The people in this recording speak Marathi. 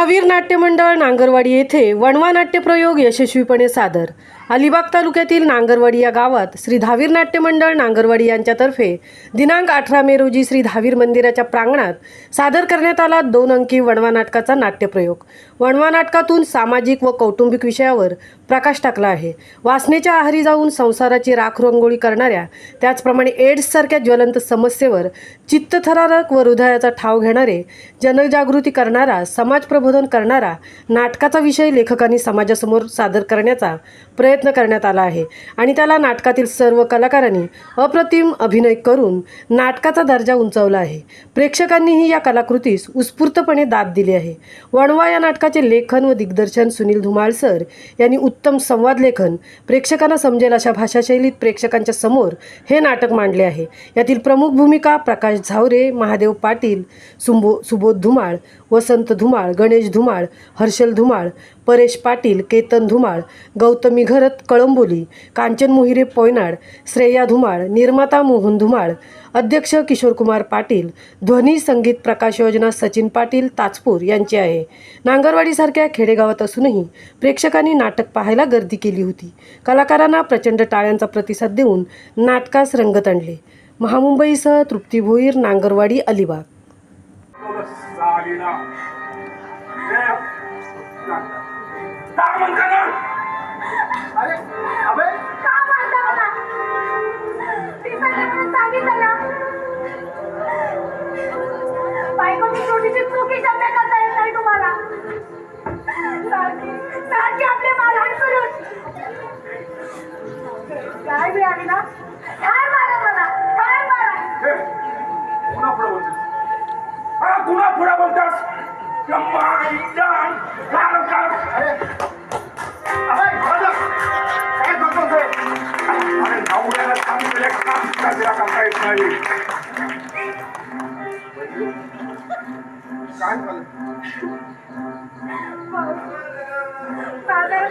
धावीर नाट्य मंडळ नांगरवाडी येथे वणवा नाट्य प्रयोग यशस्वीपणे सादर। अलिबाग तालुक्यातील नांगरवाडी या गावात श्री धावीर नाट्य मंडळ नांगरवाडी यांच्यातर्फे दिनांक 18 मे रोजी श्री धावीर मंदिराच्या प्रांगणात सादर करण्यात आला 2 अंकी वणवा नाटकाचा नाट्यप्रयोग। वणवा नाटकातून सामाजिक व कौटुंबिक विषयावर प्रकाश टाकला आहे। वासनेच्या आहारी जाऊन संसाराची राखरंगोळी करणाऱ्या, त्याचप्रमाणे एड्स सारख्या ज्वलंत समस्येवर चित्तथरारक व हृदयाचा ठाव घेणारे, जनजागृती करणारा, समाज प्रबोधन करणारा नाटकाचा विषय लेखकांनी समाजासमोर सादर करण्याचा प्रयत्न करण्यात आला आहे आणि त्याला नाटकातील सर्व कलाकारांनी अप्रतिम अभिनय करून नाटकाचा दर्जा उंचावला आहे। प्रेक्षकांनीही या कलाकृतीस उत्स्फूर्तपणे दाद दिली आहे। वणवा या नाटकाचे लेखन व दिग्दर्शन सुनील धुमाळ सर यांनी उत्तम संवाद लेखन, प्रेक्षकांना समजेल अशा भाषाशैलीत प्रेक्षकांच्या समोर हे नाटक मांडले आहे। यातील प्रमुख भूमिका प्रकाश झावरे, महादेव पाटील, सुबोध धुमाळ, वसंत धुमाळ, गणेश धुमाळ, हर्षल धुमाळ, परेश पाटील, केतन धुमाळ, गौतमी घरत कळंबोली, कांचन मोहिरे पोयनाड, श्रेया धुमाळ, निर्माता मोहन धुमाळ, अध्यक्ष किशोरकुमार पाटील, ध्वनी संगीत प्रकाश योजना सचिन पाटील ताचपूर यांचे आहे। नांगरवाडीसारख्या खेडेगावात असूनही प्रेक्षकांनी नाटक पाहायला गर्दी केली होती। कलाकारांना प्रचंड टाळ्यांचा प्रतिसाद देऊन नाटकास रंगत आणले। महामुंबईसह तृप्ती भोईर, नांगरवाडी, अलिबाग। बायकोची छोटीशी चुकी शब्द करता येत नाही तुम्हाला। सारखी आपले मारहाण करून काय मिळाली ना? काय मारा मला, काय मारा? पुन्हा पुढे बोलतास? साधारण